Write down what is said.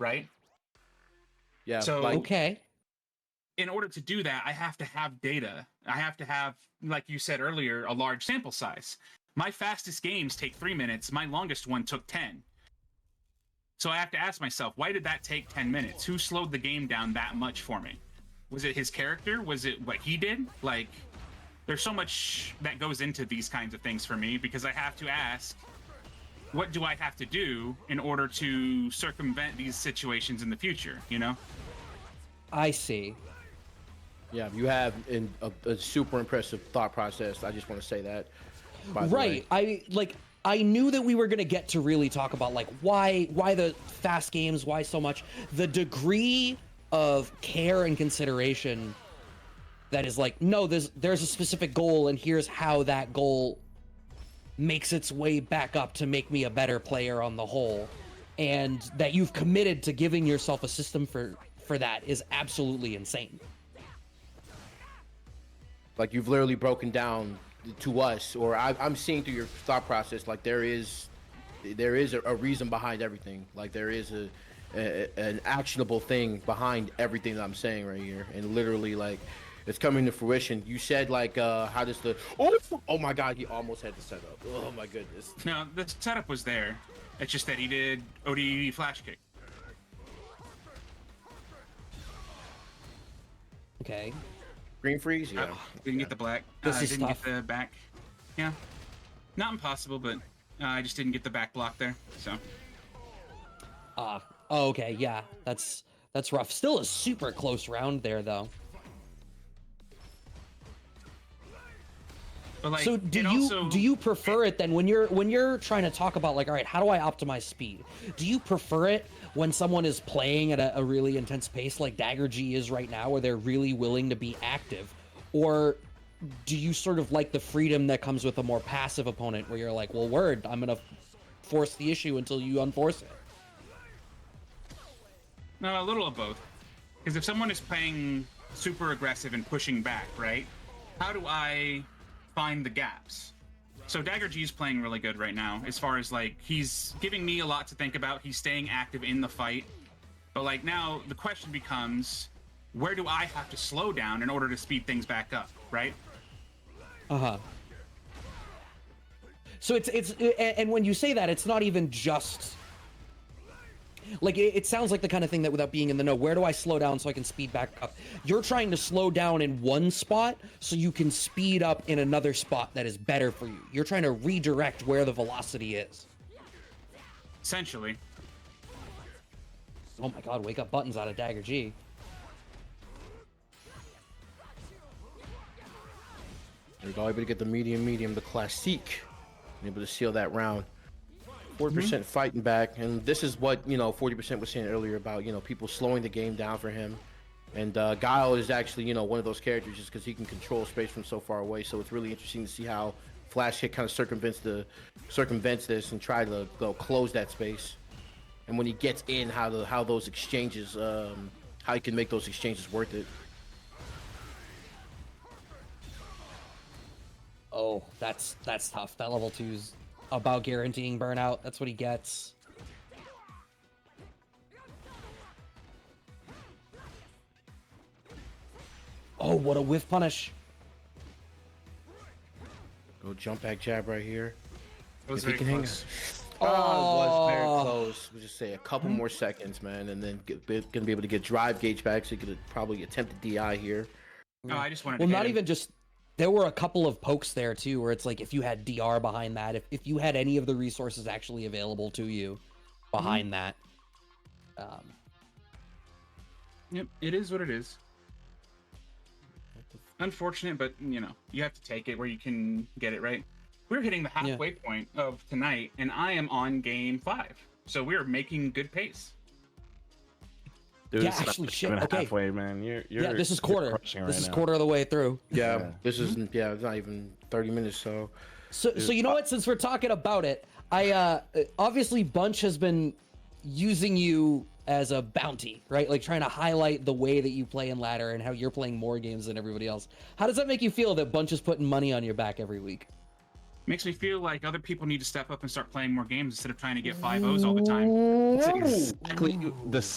right? Yeah. So Okay. in order to do that, I have to have data. I have to have, like you said earlier, a large sample size. My fastest games take 3 minutes. My longest one took 10. So I have to ask myself, why did that take 10 minutes? Who slowed the game down that much for me? Was it his character? Was it what he did? Like, there's so much that goes into these kinds of things for me, because I have to ask, what do I have to do in order to circumvent these situations in the future, you know? I see. Yeah, you have a super impressive thought process. I just want to say that. By the way. I knew that we were going to get to really talk about like why the fast games, why so much, the degree of care and consideration that is like, no, there's a specific goal, and here's how that goal makes its way back up to make me a better player on the whole, and that you've committed to giving yourself a system for that is absolutely insane. Like, you've literally broken down to us, or I'm seeing through your thought process, like there is a reason behind everything. Like there is an actionable thing behind everything that I'm saying right here, and literally like it's coming to fruition. You said like how does the oh my god, he almost had the setup. Oh my goodness. No, the setup was there. It's just that he did OD flash kick. Okay. Green freeze, yeah. Didn't get the black. This is didn't tough. get the back. Yeah, not impossible, but I just didn't get the back block there. So. Oh, okay, yeah, that's rough. Still a super close round there, though. But like, so do you prefer it then when you're trying to talk about like, all right, how do I optimize speed? Do you prefer it when someone is playing at a really intense pace like Dagger G is right now, where they're really willing to be active, or do you sort of like the freedom that comes with a more passive opponent where you're like, well, word, I'm gonna force the issue until you unforce it? No, a little of both. Because if someone is playing super aggressive and pushing back, right? How do I find the gaps? So Dagger G is playing really good right now, as far as like, he's giving me a lot to think about. He's staying active in the fight. But like now the question becomes, where do I have to slow down in order to speed things back up, right? Uh-huh. So and when you say that, it's not even just like, it sounds like the kind of thing that, without being in the know, where do I slow down so I can speed back up? You're trying to slow down in one spot so you can speed up in another spot that is better for you. You're trying to redirect where the velocity is. Essentially. Oh my god, wake up buttons out of Dagger G. There we go, able to get the medium, the classique. Able to seal that round. 40% fighting back, and this is what, 40% was saying earlier about, people slowing the game down for him. And Guile is actually, one of those characters just because he can control space from so far away. So it's really interesting to see how Flashkick kind of circumvents this and try to go close that space. And when he gets in, how those exchanges, how he can make those exchanges worth it. Oh, that's tough. That level 2's about guaranteeing burnout. That's what he gets. Oh, what a whiff punish. Go jump back jab right here. It was If he very can close. it was very close. We'll just say a couple more seconds, man, and then gonna be able to get drive gauge back, so you could probably attempt a DI here. Oh, I just wanted Well, to not hit him. even just... There were a couple of pokes there, too, where it's like, if you had DR behind that, if you had any of the resources actually available to you behind that. Yep, it is what it is. Unfortunate, but, you have to take it where you can get it, right? We're hitting the halfway point of tonight, and I am on game 5. So we're making good pace. Dude, Yeah, it's not actually, shit, even okay. halfway, man. You're This is quarter. This is quarter of the way through. Yeah, this isn't. Yeah, it's not even 30 minutes. So you know what? Since we're talking about it, I obviously Bunch has been using you as a bounty, right? Like trying to highlight the way that you play in ladder and how you're playing more games than everybody else. How does that make you feel that Bunch is putting money on your back every week? Makes me feel like other people need to step up and start playing more games instead of trying to get 5-0s all the time. That's exactly the